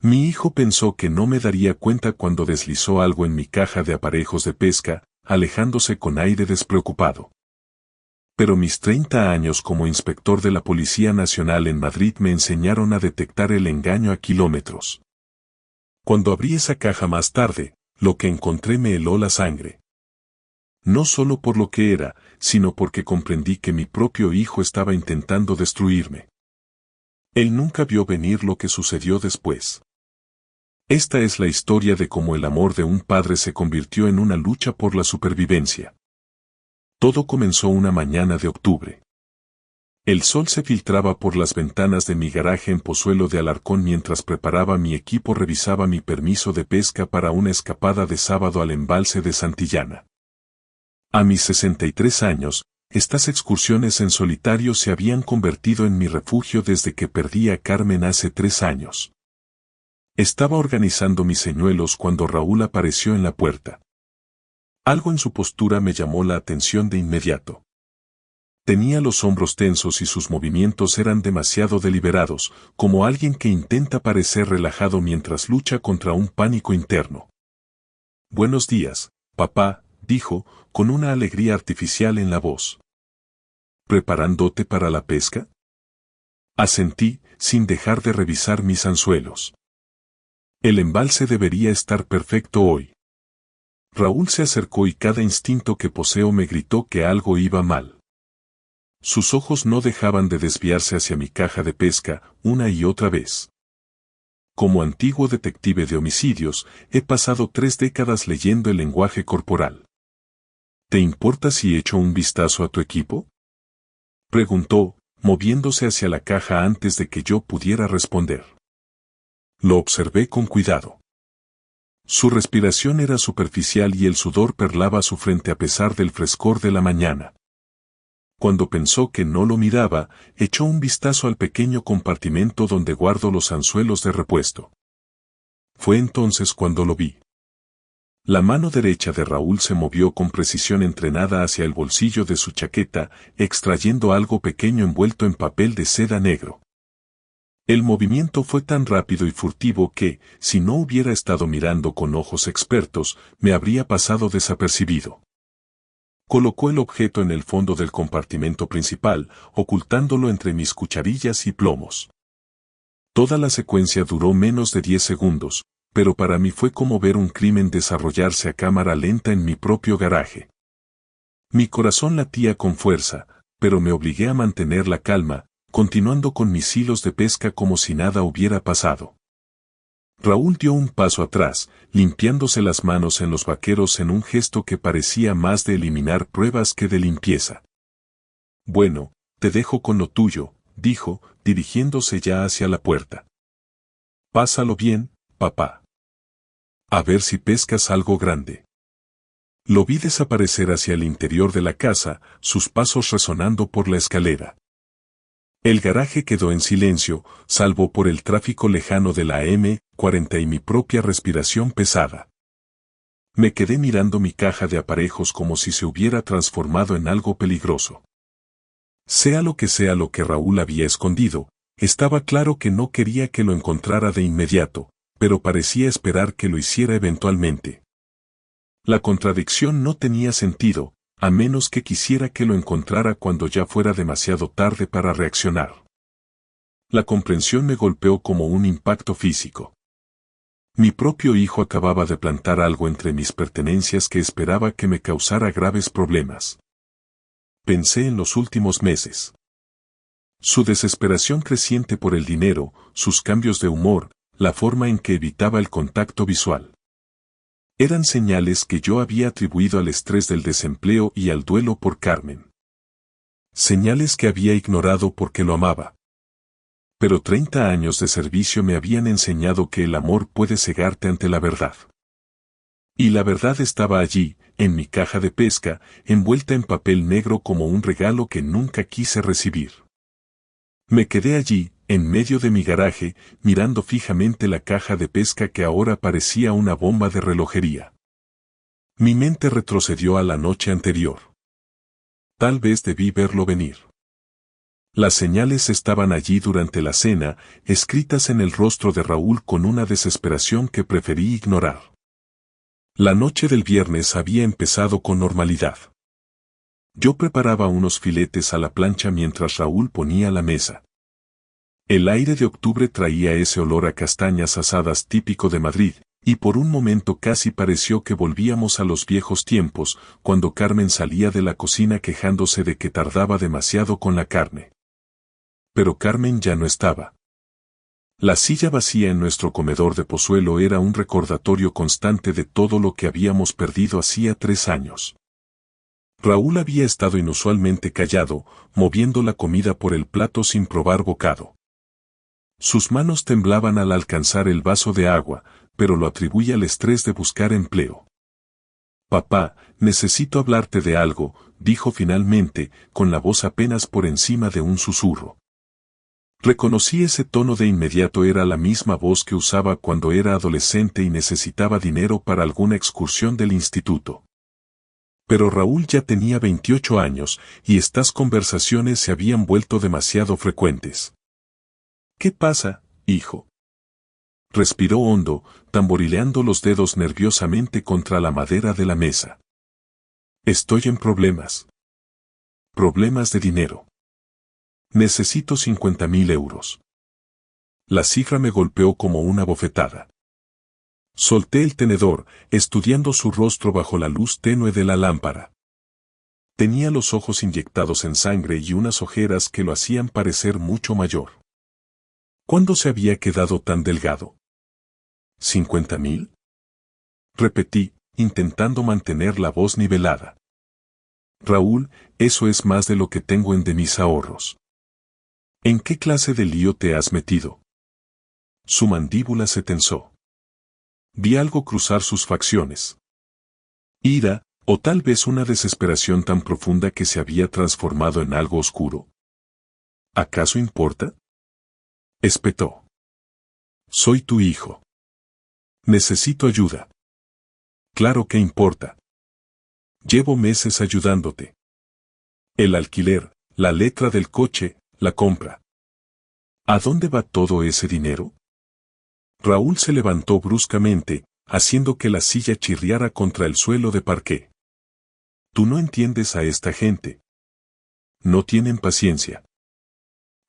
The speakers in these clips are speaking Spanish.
Mi hijo pensó que no me daría cuenta cuando deslizó algo en mi caja de aparejos de pesca, alejándose con aire despreocupado. Pero mis 30 años como inspector de la Policía Nacional en Madrid me enseñaron a detectar el engaño a kilómetros. Cuando abrí esa caja más tarde, lo que encontré me heló la sangre. No solo por lo que era, sino porque comprendí que mi propio hijo estaba intentando destruirme. Él nunca vio venir lo que sucedió después. Esta es la historia de cómo el amor de un padre se convirtió en una lucha por la supervivencia. Todo comenzó una mañana de octubre. El sol se filtraba por las ventanas de mi garaje en Pozuelo de Alarcón mientras preparaba mi equipo revisaba mi permiso de pesca para una escapada de sábado al embalse de Santillana. A mis 63 años, estas excursiones en solitario se habían convertido en mi refugio desde que perdí a Carmen hace 3 años. Estaba organizando mis señuelos cuando Raúl apareció en la puerta. Algo en su postura me llamó la atención de inmediato. Tenía los hombros tensos y sus movimientos eran demasiado deliberados, como alguien que intenta parecer relajado mientras lucha contra un pánico interno. «Buenos días, papá», dijo, con una alegría artificial en la voz. «¿Preparándote para la pesca?» Asentí, sin dejar de revisar mis anzuelos. El embalse debería estar perfecto hoy. Raúl se acercó y cada instinto que poseo me gritó que algo iba mal. Sus ojos no dejaban de desviarse hacia mi caja de pesca, una y otra vez. Como antiguo detective de homicidios, he pasado 3 décadas leyendo el lenguaje corporal. ¿Te importa si echo un vistazo a tu equipo?, preguntó, moviéndose hacia la caja antes de que yo pudiera responder. Lo observé con cuidado. Su respiración era superficial y el sudor perlaba su frente a pesar del frescor de la mañana. Cuando pensó que no lo miraba, echó un vistazo al pequeño compartimento donde guardo los anzuelos de repuesto. Fue entonces cuando lo vi. La mano derecha de Raúl se movió con precisión entrenada hacia el bolsillo de su chaqueta, extrayendo algo pequeño envuelto en papel de seda negro. El movimiento fue tan rápido y furtivo que, si no hubiera estado mirando con ojos expertos, me habría pasado desapercibido. Colocó el objeto en el fondo del compartimento principal, ocultándolo entre mis cucharillas y plomos. Toda la secuencia duró menos de 10 segundos, pero para mí fue como ver un crimen desarrollarse a cámara lenta en mi propio garaje. Mi corazón latía con fuerza, pero me obligué a mantener la calma, continuando con mis hilos de pesca como si nada hubiera pasado. Raúl dio un paso atrás, limpiándose las manos en los vaqueros en un gesto que parecía más de eliminar pruebas que de limpieza. Bueno, te dejo con lo tuyo, dijo, dirigiéndose ya hacia la puerta. Pásalo bien, papá. A ver si pescas algo grande. Lo vi desaparecer hacia el interior de la casa, sus pasos resonando por la escalera. El garaje quedó en silencio, salvo por el tráfico lejano de la M40 y mi propia respiración pesada. Me quedé mirando mi caja de aparejos como si se hubiera transformado en algo peligroso. Sea lo que Raúl había escondido, estaba claro que no quería que lo encontrara de inmediato, pero parecía esperar que lo hiciera eventualmente. La contradicción no tenía sentido, a menos que quisiera que lo encontrara cuando ya fuera demasiado tarde para reaccionar. La comprensión me golpeó como un impacto físico. Mi propio hijo acababa de plantar algo entre mis pertenencias que esperaba que me causara graves problemas. Pensé en los últimos meses. Su desesperación creciente por el dinero, sus cambios de humor, la forma en que evitaba el contacto visual. Eran señales que yo había atribuido al estrés del desempleo y al duelo por Carmen. Señales que había ignorado porque lo amaba. Pero 30 años de servicio me habían enseñado que el amor puede cegarte ante la verdad. Y la verdad estaba allí, en mi caja de pesca, envuelta en papel negro como un regalo que nunca quise recibir. Me quedé allí, en medio de mi garaje, mirando fijamente la caja de pesca que ahora parecía una bomba de relojería. Mi mente retrocedió a la noche anterior. Tal vez debí verlo venir. Las señales estaban allí durante la cena, escritas en el rostro de Raúl con una desesperación que preferí ignorar. La noche del viernes había empezado con normalidad. Yo preparaba unos filetes a la plancha mientras Raúl ponía la mesa. El aire de octubre traía ese olor a castañas asadas típico de Madrid, y por un momento casi pareció que volvíamos a los viejos tiempos, cuando Carmen salía de la cocina quejándose de que tardaba demasiado con la carne. Pero Carmen ya no estaba. La silla vacía en nuestro comedor de Pozuelo era un recordatorio constante de todo lo que habíamos perdido hacía 3 años. Raúl había estado inusualmente callado, moviendo la comida por el plato sin probar bocado. Sus manos temblaban al alcanzar el vaso de agua, pero lo atribuía al estrés de buscar empleo. «Papá, necesito hablarte de algo», dijo finalmente, con la voz apenas por encima de un susurro. Reconocí ese tono de inmediato, era la misma voz que usaba cuando era adolescente y necesitaba dinero para alguna excursión del instituto. Pero Raúl ya tenía 28 años, y estas conversaciones se habían vuelto demasiado frecuentes. «¿Qué pasa, hijo?». Respiró hondo, tamborileando los dedos nerviosamente contra la madera de la mesa. «Estoy en problemas. Problemas de dinero. Necesito 50.000 euros». La cifra me golpeó como una bofetada. Solté el tenedor, estudiando su rostro bajo la luz tenue de la lámpara. Tenía los ojos inyectados en sangre y unas ojeras que lo hacían parecer mucho mayor. ¿Cuándo se había quedado tan delgado? ¿50.000? Repetí, intentando mantener la voz nivelada. Raúl, eso es más de lo que tengo de mis ahorros. ¿En qué clase de lío te has metido? Su mandíbula se tensó. Vi algo cruzar sus facciones. Ira, o tal vez una desesperación tan profunda que se había transformado en algo oscuro. ¿Acaso importa?, espetó. Soy tu hijo. Necesito ayuda. Claro que importa. Llevo meses ayudándote. El alquiler, la letra del coche, la compra. ¿A dónde va todo ese dinero? Raúl se levantó bruscamente, haciendo que la silla chirriara contra el suelo de parqué. Tú no entiendes a esta gente. No tienen paciencia.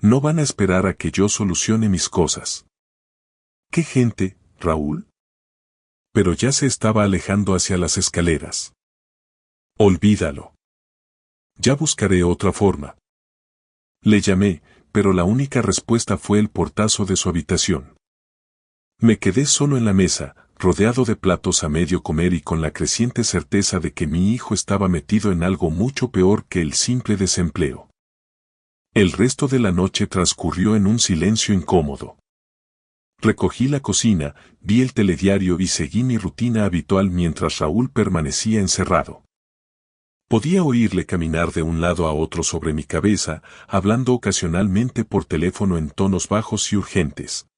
No van a esperar a que yo solucione mis cosas. ¿Qué gente, Raúl? Pero ya se estaba alejando hacia las escaleras. Olvídalo. Ya buscaré otra forma. Le llamé, pero la única respuesta fue el portazo de su habitación. Me quedé solo en la mesa, rodeado de platos a medio comer y con la creciente certeza de que mi hijo estaba metido en algo mucho peor que el simple desempleo. El resto de la noche transcurrió en un silencio incómodo. Recogí la cocina, vi el telediario y seguí mi rutina habitual mientras Raúl permanecía encerrado. Podía oírle caminar de un lado a otro sobre mi cabeza, hablando ocasionalmente por teléfono en tonos bajos y urgentes.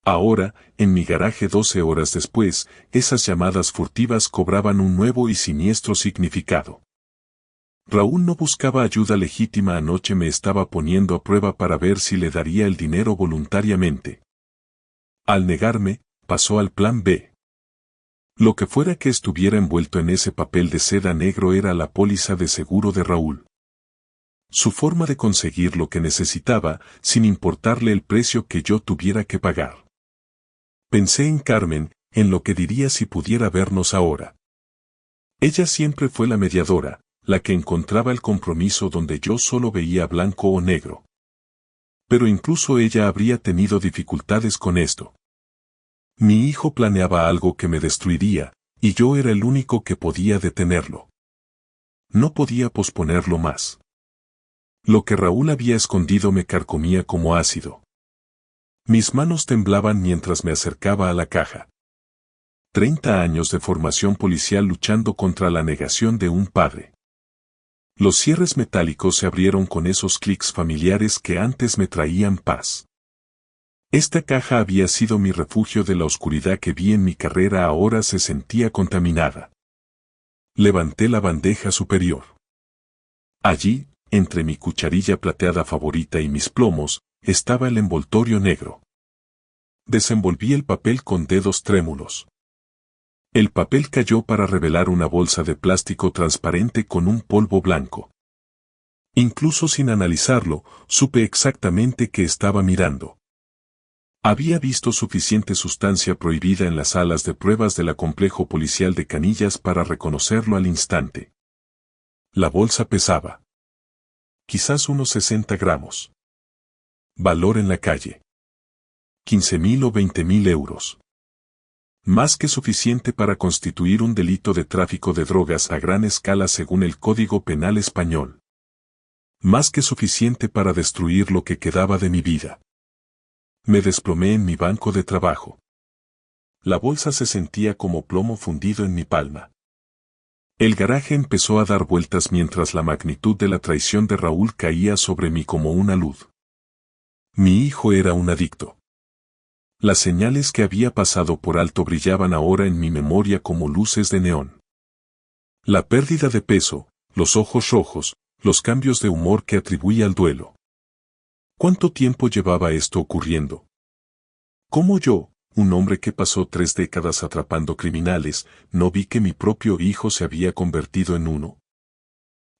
Ahora, en mi garaje 12 horas después, esas llamadas furtivas cobraban un nuevo y siniestro significado. Raúl no buscaba ayuda legítima, anoche me estaba poniendo a prueba para ver si le daría el dinero voluntariamente. Al negarme, pasó al plan B. Lo que fuera que estuviera envuelto en ese papel de seda negro era la póliza de seguro de Raúl. Su forma de conseguir lo que necesitaba, sin importarle el precio que yo tuviera que pagar. Pensé en Carmen, en lo que diría si pudiera vernos ahora. Ella siempre fue la mediadora, la que encontraba el compromiso donde yo solo veía blanco o negro. Pero incluso ella habría tenido dificultades con esto. Mi hijo planeaba algo que me destruiría, y yo era el único que podía detenerlo. No podía posponerlo más. Lo que Raúl había escondido me carcomía como ácido. Mis manos temblaban mientras me acercaba a la caja. 30 años de formación policial luchando contra la negación de un padre. Los cierres metálicos se abrieron con esos clics familiares que antes me traían paz. Esta caja había sido mi refugio de la oscuridad que vi en mi carrera, ahora se sentía contaminada. Levanté la bandeja superior. Allí, entre mi cucharilla plateada favorita y mis plomos, estaba el envoltorio negro. Desenvolví el papel con dedos trémulos. El papel cayó para revelar una bolsa de plástico transparente con un polvo blanco. Incluso sin analizarlo, supe exactamente qué estaba mirando. Había visto suficiente sustancia prohibida en las salas de pruebas del complejo policial de Canillas para reconocerlo al instante. La bolsa pesaba quizás unos 60 gramos. Valor en la calle: 15.000 o 20.000 euros. Más que suficiente para constituir un delito de tráfico de drogas a gran escala según el Código Penal español. Más que suficiente para destruir lo que quedaba de mi vida. Me desplomé en mi banco de trabajo. La bolsa se sentía como plomo fundido en mi palma. El garaje empezó a dar vueltas mientras la magnitud de la traición de Raúl caía sobre mí como una luz. Mi hijo era un adicto. Las señales que había pasado por alto brillaban ahora en mi memoria como luces de neón. La pérdida de peso, los ojos rojos, los cambios de humor que atribuía al duelo. ¿Cuánto tiempo llevaba esto ocurriendo? ¿Cómo yo, un hombre que pasó 3 décadas atrapando criminales, no vi que mi propio hijo se había convertido en uno?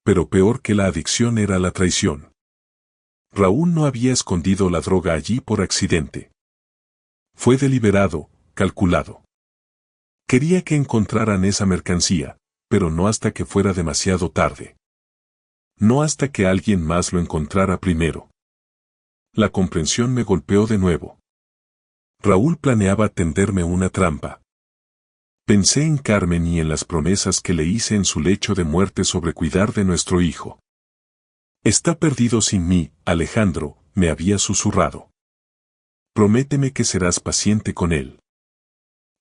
Pero peor que la adicción era la traición. Raúl no había escondido la droga allí por accidente. Fue deliberado, calculado. Quería que encontraran esa mercancía, pero no hasta que fuera demasiado tarde. No hasta que alguien más lo encontrara primero. La comprensión me golpeó de nuevo. Raúl planeaba tenderme una trampa. Pensé en Carmen y en las promesas que le hice en su lecho de muerte sobre cuidar de nuestro hijo. Está perdido sin mí, Alejandro, me había susurrado. Prométeme que serás paciente con él.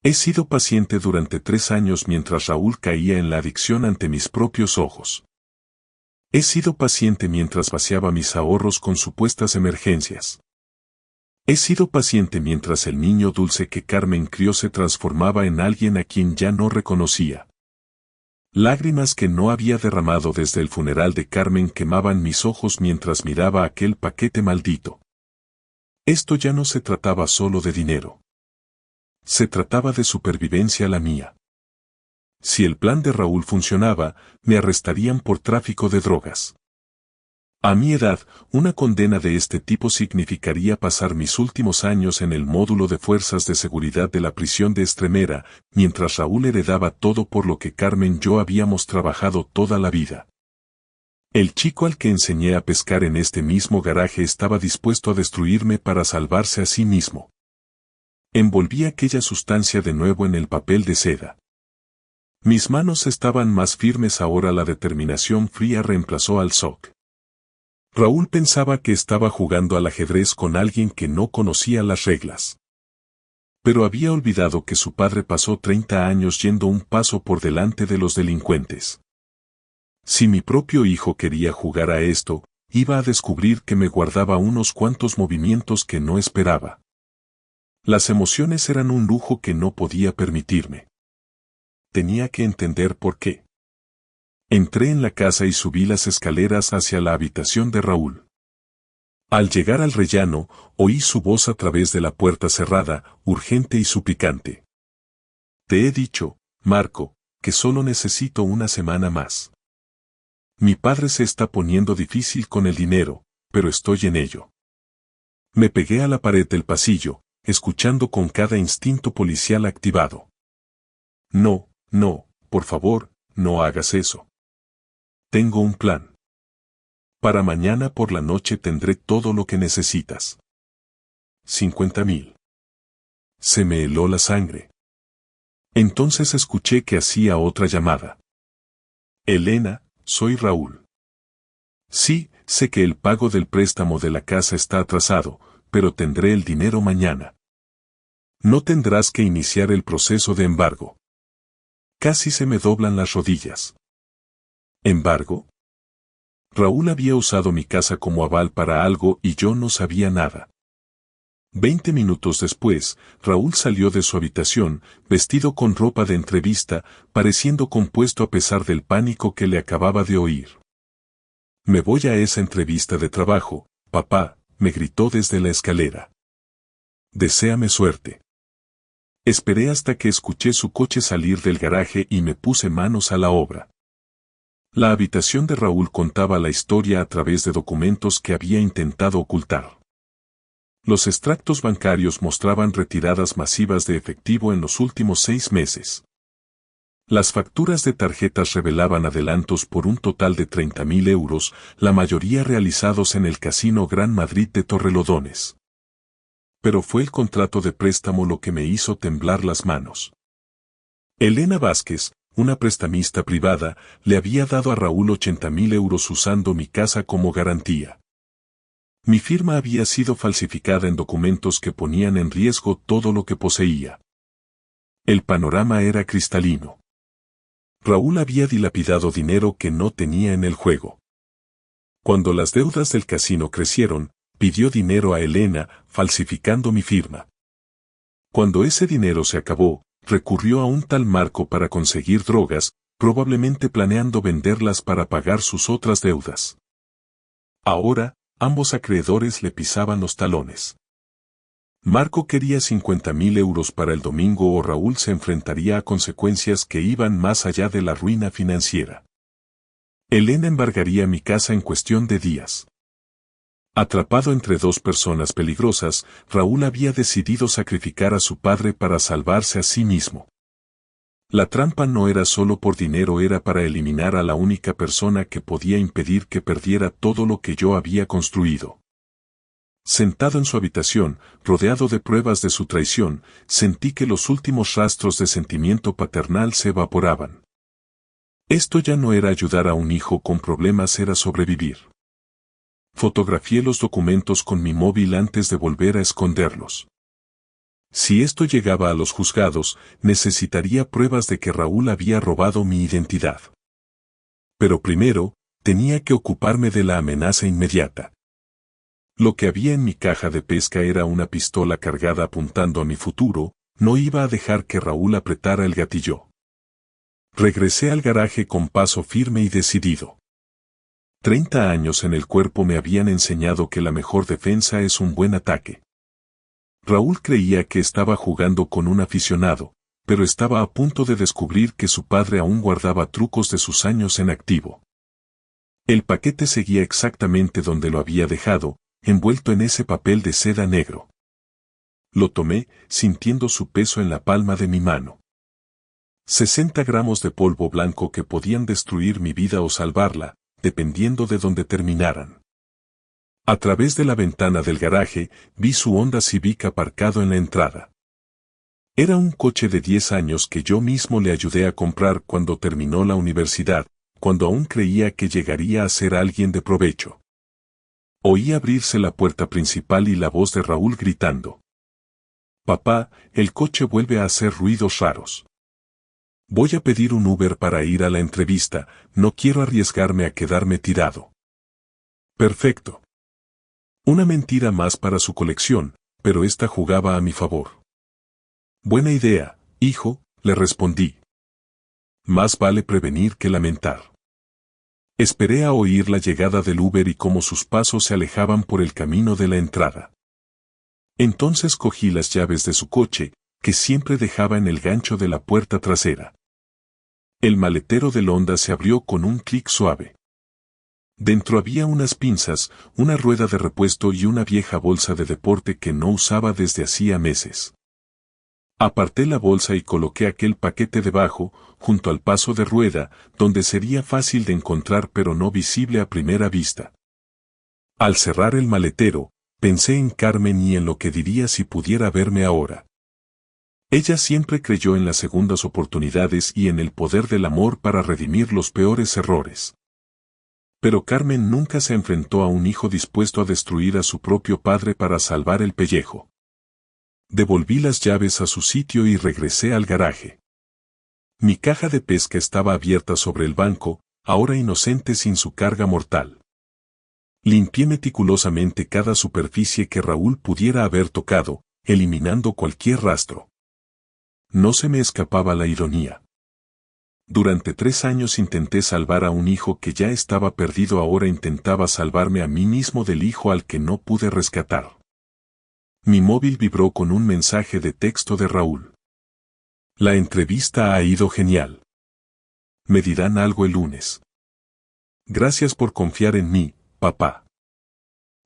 He sido paciente durante 3 años mientras Raúl caía en la adicción ante mis propios ojos. He sido paciente mientras vaciaba mis ahorros con supuestas emergencias. He sido paciente mientras el niño dulce que Carmen crió se transformaba en alguien a quien ya no reconocía. Lágrimas que no había derramado desde el funeral de Carmen quemaban mis ojos mientras miraba aquel paquete maldito. Esto ya no se trataba solo de dinero. Se trataba de supervivencia la mía. Si el plan de Raúl funcionaba, me arrestarían por tráfico de drogas. A mi edad, una condena de este tipo significaría pasar mis últimos años en el módulo de fuerzas de seguridad de la prisión de Estremera, mientras Raúl heredaba todo por lo que Carmen y yo habíamos trabajado toda la vida. El chico al que enseñé a pescar en este mismo garaje estaba dispuesto a destruirme para salvarse a sí mismo. Envolví aquella sustancia de nuevo en el papel de seda. Mis manos estaban más firmes ahora, la determinación fría reemplazó al shock. Raúl pensaba que estaba jugando al ajedrez con alguien que no conocía las reglas. Pero había olvidado que su padre pasó 30 años yendo un paso por delante de los delincuentes. Si mi propio hijo quería jugar a esto, iba a descubrir que me guardaba unos cuantos movimientos que no esperaba. Las emociones eran un lujo que no podía permitirme. Tenía que entender por qué. Entré en la casa y subí las escaleras hacia la habitación de Raúl. Al llegar al rellano, oí su voz a través de la puerta cerrada, urgente y suplicante. Te he dicho, Marco, que solo necesito una semana más. Mi padre se está poniendo difícil con el dinero, pero estoy en ello. Me pegué a la pared del pasillo, escuchando con cada instinto policial activado. No, no, por favor, no hagas eso. Tengo un plan. Para mañana por la noche tendré todo lo que necesitas. 50.000. Se me heló la sangre. Entonces escuché que hacía otra llamada. Elena, soy Raúl. Sí, sé que el pago del préstamo de la casa está atrasado, pero tendré el dinero mañana. No tendrás que iniciar el proceso de embargo. Casi se me doblan las rodillas. ¿Embargo? Raúl había usado mi casa como aval para algo y yo no sabía nada. 20 minutos después, Raúl salió de su habitación, vestido con ropa de entrevista, pareciendo compuesto a pesar del pánico que le acababa de oír. Me voy a esa entrevista de trabajo, papá, me gritó desde la escalera. Deséame suerte. Esperé hasta que escuché su coche salir del garaje y me puse manos a la obra. La habitación de Raúl contaba la historia a través de documentos que había intentado ocultar. Los extractos bancarios mostraban retiradas masivas de efectivo en los últimos 6 meses. Las facturas de tarjetas revelaban adelantos por un total de 30.000 euros, la mayoría realizados en el Casino Gran Madrid de Torrelodones. Pero fue el contrato de préstamo lo que me hizo temblar las manos. Elena Vázquez, una prestamista privada, le había dado a Raúl 80.000 euros usando mi casa como garantía. Mi firma había sido falsificada en documentos que ponían en riesgo todo lo que poseía. El panorama era cristalino. Raúl había dilapidado dinero que no tenía en el juego. Cuando las deudas del casino crecieron, pidió dinero a Elena, falsificando mi firma. Cuando ese dinero se acabó, recurrió a un tal Marco para conseguir drogas, probablemente planeando venderlas para pagar sus otras deudas. Ahora, ambos acreedores le pisaban los talones. Marco quería 50.000 euros para el domingo o Raúl se enfrentaría a consecuencias que iban más allá de la ruina financiera. Elena embargaría mi casa en cuestión de días. Atrapado entre dos personas peligrosas, Raúl había decidido sacrificar a su padre para salvarse a sí mismo. La trampa no era solo por dinero, era para eliminar a la única persona que podía impedir que perdiera todo lo que yo había construido. Sentado en su habitación, rodeado de pruebas de su traición, sentí que los últimos rastros de sentimiento paternal se evaporaban. Esto ya no era ayudar a un hijo con problemas, era sobrevivir. Fotografié los documentos con mi móvil antes de volver a esconderlos. Si esto llegaba a los juzgados, necesitaría pruebas de que Raúl había robado mi identidad. Pero primero, tenía que ocuparme de la amenaza inmediata. Lo que había en mi caja de pesca era una pistola cargada apuntando a mi futuro, no iba a dejar que Raúl apretara el gatillo. Regresé al garaje con paso firme y decidido. 30 años en el cuerpo me habían enseñado que la mejor defensa es un buen ataque. Raúl creía que estaba jugando con un aficionado, pero estaba a punto de descubrir que su padre aún guardaba trucos de sus años en activo. El paquete seguía exactamente donde lo había dejado, envuelto en ese papel de seda negro. Lo tomé, sintiendo su peso en la palma de mi mano. 60 gramos de polvo blanco que podían destruir mi vida o salvarla, dependiendo de dónde terminaran. A través de la ventana del garaje, vi su Honda Civic aparcado en la entrada. Era un coche de 10 años que yo mismo le ayudé a comprar cuando terminó la universidad, cuando aún creía que llegaría a ser alguien de provecho. Oí abrirse la puerta principal y la voz de Raúl gritando. «Papá, el coche vuelve a hacer ruidos raros. Voy a pedir un Uber para ir a la entrevista, no quiero arriesgarme a quedarme tirado». Perfecto. Una mentira más para su colección, pero esta jugaba a mi favor. Buena idea, hijo, le respondí. Más vale prevenir que lamentar. Esperé a oír la llegada del Uber y cómo sus pasos se alejaban por el camino de la entrada. Entonces cogí las llaves de su coche, que siempre dejaba en el gancho de la puerta trasera. El maletero del Honda se abrió con un clic suave. Dentro había unas pinzas, una rueda de repuesto y una vieja bolsa de deporte que no usaba desde hacía meses. Aparté la bolsa y coloqué aquel paquete debajo, junto al paso de rueda, donde sería fácil de encontrar pero no visible a primera vista. Al cerrar el maletero, pensé en Carmen y en lo que diría si pudiera verme ahora. Ella siempre creyó en las segundas oportunidades y en el poder del amor para redimir los peores errores. Pero Carmen nunca se enfrentó a un hijo dispuesto a destruir a su propio padre para salvar el pellejo. Devolví las llaves a su sitio y regresé al garaje. Mi caja de pesca estaba abierta sobre el banco, ahora inocente sin su carga mortal. Limpié meticulosamente cada superficie que Raúl pudiera haber tocado, eliminando cualquier rastro. No se me escapaba la ironía. Durante 3 años intenté salvar a un hijo que ya estaba perdido, ahora intentaba salvarme a mí mismo del hijo al que no pude rescatar. Mi móvil vibró con un mensaje de texto de Raúl. La entrevista ha ido genial. Me dirán algo el lunes. Gracias por confiar en mí, papá.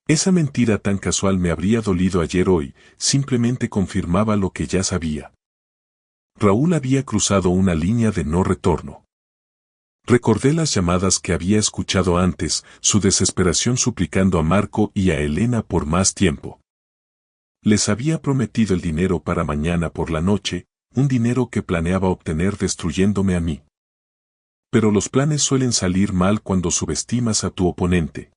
Esa mentira tan casual me habría dolido ayer, hoy, simplemente confirmaba lo que ya sabía. Raúl había cruzado una línea de no retorno. Recordé las llamadas que había escuchado antes, su desesperación suplicando a Marco y a Elena por más tiempo. Les había prometido el dinero para mañana por la noche, un dinero que planeaba obtener destruyéndome a mí. Pero los planes suelen salir mal cuando subestimas a tu oponente.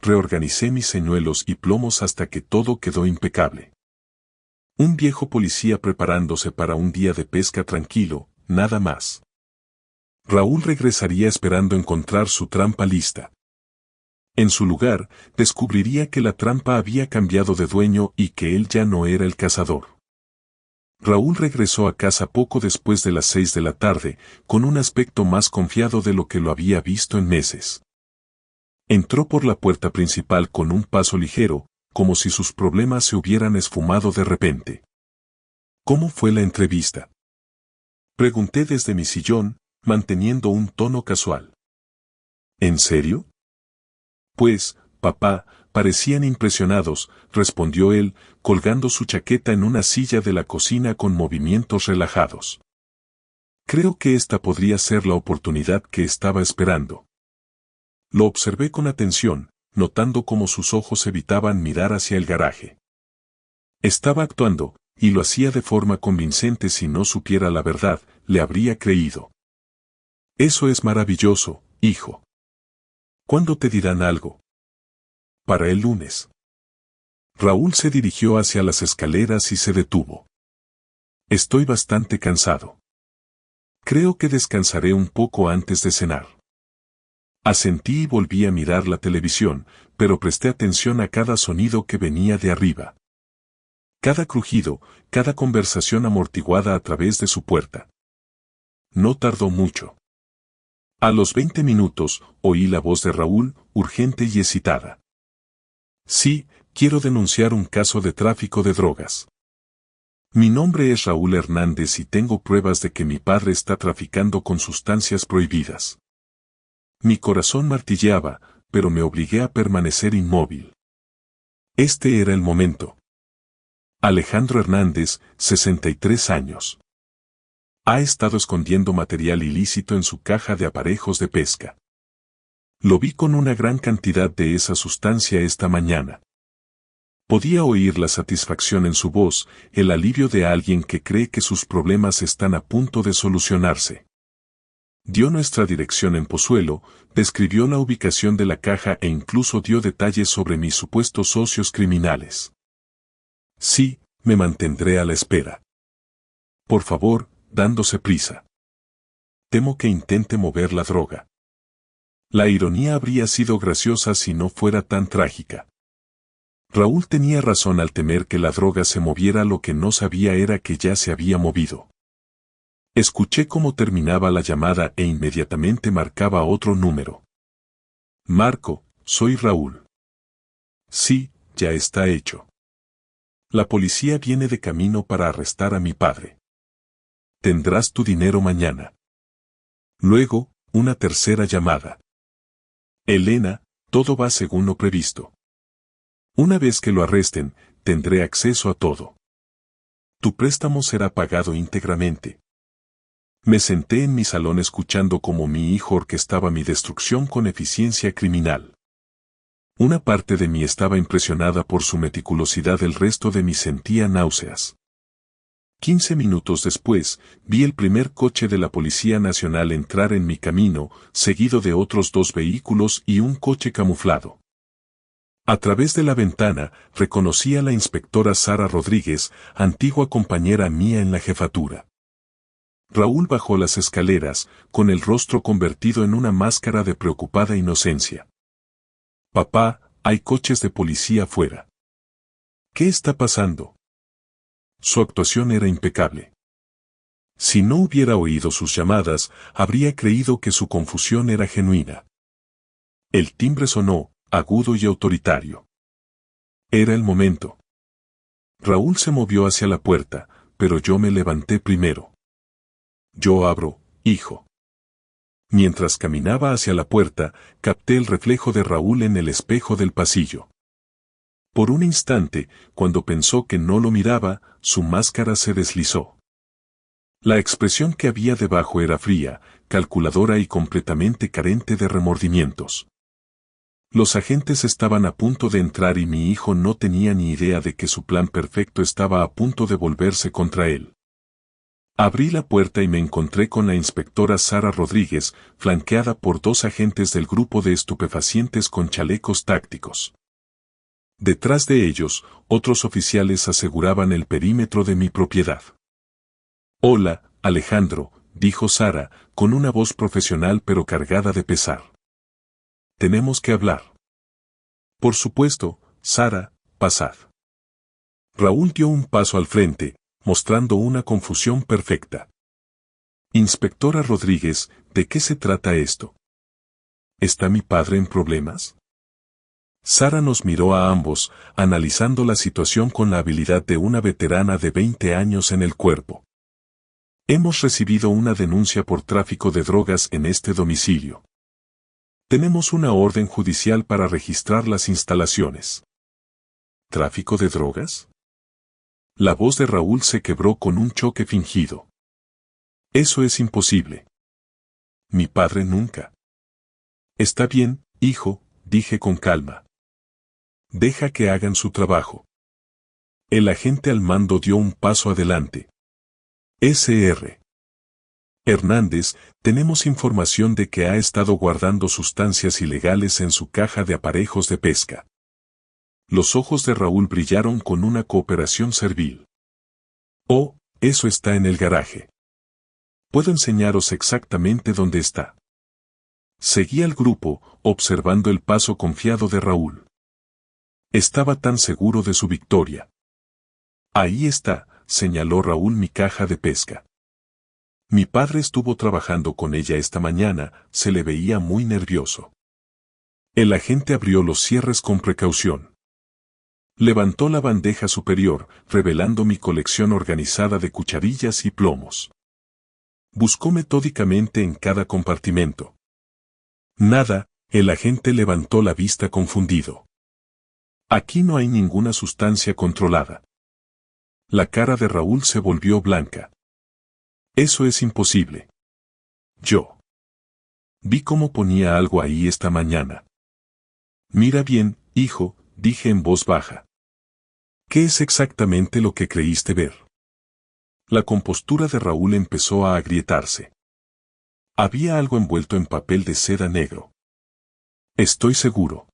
Reorganicé mis señuelos y plomos hasta que todo quedó impecable. Un viejo policía preparándose para un día de pesca tranquilo, nada más. Raúl regresaría esperando encontrar su trampa lista. En su lugar, descubriría que la trampa había cambiado de dueño y que él ya no era el cazador. Raúl regresó a casa poco después de las 6 de la tarde, con un aspecto más confiado de lo que lo había visto en meses. Entró por la puerta principal con un paso ligero, como si sus problemas se hubieran esfumado de repente. ¿Cómo fue la entrevista?, pregunté desde mi sillón, manteniendo un tono casual. ¿En serio? Pues, papá, parecían impresionados, respondió él, colgando su chaqueta en una silla de la cocina con movimientos relajados. Creo que esta podría ser la oportunidad que estaba esperando. Lo observé con atención, notando cómo sus ojos evitaban mirar hacia el garaje. Estaba actuando, y lo hacía de forma convincente. Si no supiera la verdad, le habría creído. Eso es maravilloso, hijo. ¿Cuándo te dirán algo? Para el lunes. Raúl se dirigió hacia las escaleras y se detuvo. Estoy bastante cansado. Creo que descansaré un poco antes de cenar. Asentí y volví a mirar la televisión, pero presté atención a cada sonido que venía de arriba. Cada crujido, cada conversación amortiguada a través de su puerta. No tardó mucho. A los 20 minutos, oí la voz de Raúl, urgente y excitada. Sí, quiero denunciar un caso de tráfico de drogas. Mi nombre es Raúl Hernández y tengo pruebas de que mi padre está traficando con sustancias prohibidas. Mi corazón martilleaba, pero me obligué a permanecer inmóvil. Este era el momento. Alejandro Hernández, 63 años. Ha estado escondiendo material ilícito en su caja de aparejos de pesca. Lo vi con una gran cantidad de esa sustancia esta mañana. Podía oír la satisfacción en su voz, el alivio de alguien que cree que sus problemas están a punto de solucionarse. Dio nuestra dirección en Pozuelo, describió la ubicación de la caja e incluso dio detalles sobre mis supuestos socios criminales. Sí, me mantendré a la espera. Por favor, dándose prisa. Temo que intente mover la droga. La ironía habría sido graciosa si no fuera tan trágica. Raúl tenía razón al temer que la droga se moviera. Lo que no sabía era que ya se había movido. Escuché cómo terminaba la llamada e inmediatamente marcaba otro número. Marco, soy Raúl. Sí, ya está hecho. La policía viene de camino para arrestar a mi padre. Tendrás tu dinero mañana. Luego, una tercera llamada. Elena, todo va según lo previsto. Una vez que lo arresten, tendré acceso a todo. Tu préstamo será pagado íntegramente. Me senté en mi salón escuchando cómo mi hijo orquestaba mi destrucción con eficiencia criminal. Una parte de mí estaba impresionada por su meticulosidad, el resto de mí sentía náuseas. 15 minutos después, vi el primer coche de la Policía Nacional entrar en mi camino, seguido de otros 2 vehículos y un coche camuflado. A través de la ventana, reconocí a la inspectora Sara Rodríguez, antigua compañera mía en la jefatura. Raúl bajó las escaleras, con el rostro convertido en una máscara de preocupada inocencia. Papá, hay coches de policía afuera. ¿Qué está pasando? Su actuación era impecable. Si no hubiera oído sus llamadas, habría creído que su confusión era genuina. El timbre sonó, agudo y autoritario. Era el momento. Raúl se movió hacia la puerta, pero yo me levanté primero. Yo abro, hijo. Mientras caminaba hacia la puerta, capté el reflejo de Raúl en el espejo del pasillo. Por un instante, cuando pensó que no lo miraba, su máscara se deslizó. La expresión que había debajo era fría, calculadora y completamente carente de remordimientos. Los agentes estaban a punto de entrar y mi hijo no tenía ni idea de que su plan perfecto estaba a punto de volverse contra él. Abrí la puerta y me encontré con la inspectora Sara Rodríguez, flanqueada por 2 agentes del grupo de estupefacientes con chalecos tácticos. Detrás de ellos, otros oficiales aseguraban el perímetro de mi propiedad. «Hola, Alejandro», dijo Sara, con una voz profesional pero cargada de pesar. «Tenemos que hablar». «Por supuesto, Sara, pasad». Raúl dio un paso al frente, mostrando una confusión perfecta. «Inspectora Rodríguez, ¿de qué se trata esto? ¿Está mi padre en problemas?». Sara nos miró a ambos, analizando la situación con la habilidad de una veterana de 20 años en el cuerpo. «Hemos recibido una denuncia por tráfico de drogas en este domicilio. Tenemos una orden judicial para registrar las instalaciones». ¿Tráfico de drogas? La voz de Raúl se quebró con un choque fingido. «Eso es imposible. Mi padre nunca». «Está bien, hijo», dije con calma. «Deja que hagan su trabajo». El agente al mando dio un paso adelante. «Sr. Hernández, tenemos información de que ha estado guardando sustancias ilegales en su caja de aparejos de pesca». Los ojos de Raúl brillaron con una cooperación servil. «Oh, eso está en el garaje. Puedo enseñaros exactamente dónde está». Seguí al grupo, observando el paso confiado de Raúl. Estaba tan seguro de su victoria. «Ahí está», señaló Raúl, «mi caja de pesca. Mi padre estuvo trabajando con ella esta mañana», se le veía muy nervioso. El agente abrió los cierres con precaución. Levantó la bandeja superior, revelando mi colección organizada de cucharillas y plomos. Buscó metódicamente en cada compartimento. «Nada», el agente levantó la vista confundido. «Aquí no hay ninguna sustancia controlada». La cara de Raúl se volvió blanca. «Eso es imposible. Yo vi cómo ponía algo ahí esta mañana». «Mira bien, hijo», dije en voz baja. «¿Qué es exactamente lo que creíste ver?». La compostura de Raúl empezó a agrietarse. Había algo envuelto en papel de seda negro. «Estoy seguro».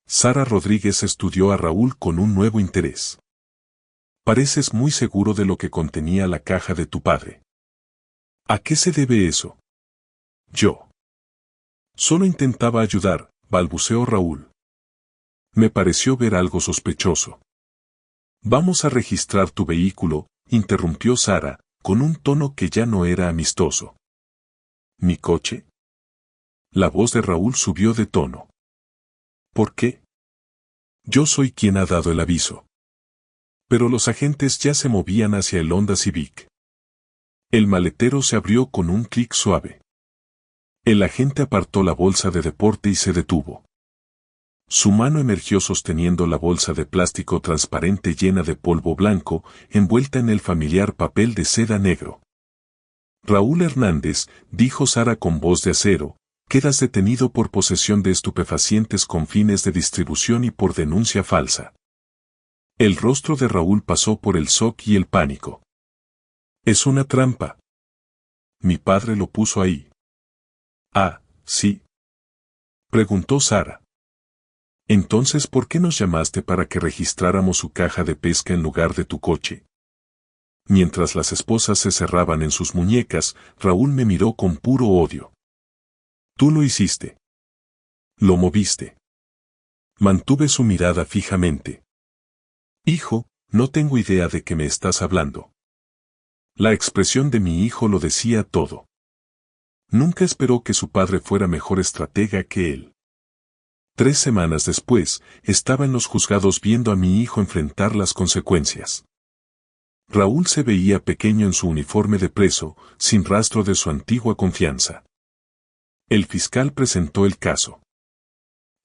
Sara Rodríguez estudió a Raúl con un nuevo interés. «Pareces muy seguro de lo que contenía la caja de tu padre». «¿A qué se debe eso?». «Yo solo intentaba ayudar», balbuceó Raúl. «Me pareció ver algo sospechoso». «Vamos a registrar tu vehículo», interrumpió Sara, con un tono que ya no era amistoso. «¿Mi coche?». La voz de Raúl subió de tono. «¿Por qué?». «Yo soy quien ha dado el aviso». Pero los agentes ya se movían hacia el Honda Civic. El maletero se abrió con un clic suave. El agente apartó la bolsa de deporte y se detuvo. Su mano emergió sosteniendo la bolsa de plástico transparente llena de polvo blanco, envuelta en el familiar papel de seda negro. «Raúl Hernández», dijo Sara con voz de acero, «quedas detenido por posesión de estupefacientes con fines de distribución y por denuncia falsa». El rostro de Raúl pasó por el shock y el pánico. «Es una trampa. Mi padre lo puso ahí». «Ah, sí», preguntó Sara. «Entonces, ¿por qué nos llamaste para que registráramos su caja de pesca en lugar de tu coche?». Mientras las esposas se cerraban en sus muñecas, Raúl me miró con puro odio. «Tú lo hiciste. Lo moviste». Mantuve su mirada fijamente. «Hijo, no tengo idea de qué me estás hablando». La expresión de mi hijo lo decía todo. Nunca esperó que su padre fuera mejor estratega que él. 3 semanas después, estaba en los juzgados viendo a mi hijo enfrentar las consecuencias. Raúl se veía pequeño en su uniforme de preso, sin rastro de su antigua confianza. El fiscal presentó el caso.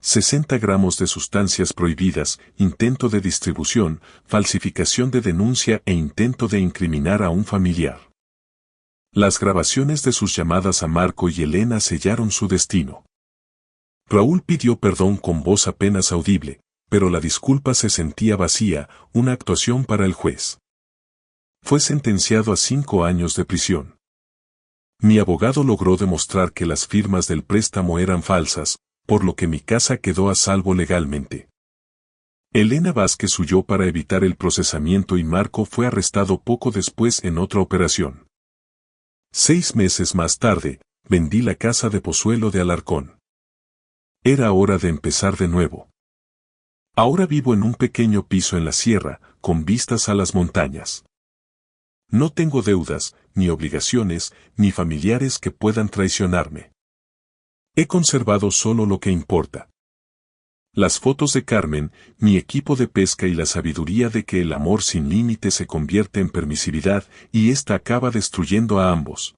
60 gramos de sustancias prohibidas, intento de distribución, falsificación de denuncia e intento de incriminar a un familiar. Las grabaciones de sus llamadas a Marco y Elena sellaron su destino. Raúl pidió perdón con voz apenas audible, pero la disculpa se sentía vacía, una actuación para el juez. Fue sentenciado a 5 años de prisión. Mi abogado logró demostrar que las firmas del préstamo eran falsas, por lo que mi casa quedó a salvo legalmente. Elena Vázquez huyó para evitar el procesamiento y Marco fue arrestado poco después en otra operación. 6 meses más tarde, vendí la casa de Pozuelo de Alarcón. Era hora de empezar de nuevo. Ahora vivo en un pequeño piso en la sierra, con vistas a las montañas. No tengo deudas, ni obligaciones, ni familiares que puedan traicionarme. He conservado solo lo que importa. Las fotos de Carmen, mi equipo de pesca y la sabiduría de que el amor sin límite se convierte en permisividad y ésta acaba destruyendo a ambos.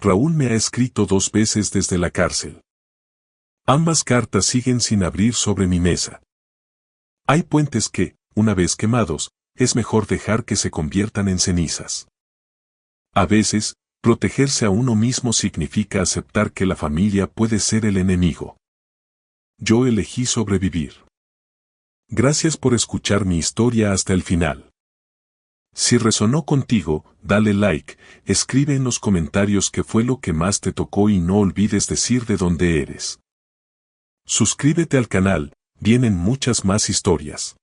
Raúl me ha escrito 2 veces desde la cárcel. Ambas cartas siguen sin abrir sobre mi mesa. Hay puentes que, una vez quemados, es mejor dejar que se conviertan en cenizas. A veces, protegerse a uno mismo significa aceptar que la familia puede ser el enemigo. Yo elegí sobrevivir. Gracias por escuchar mi historia hasta el final. Si resonó contigo, dale like, escribe en los comentarios qué fue lo que más te tocó y no olvides decir de dónde eres. Suscríbete al canal, vienen muchas más historias.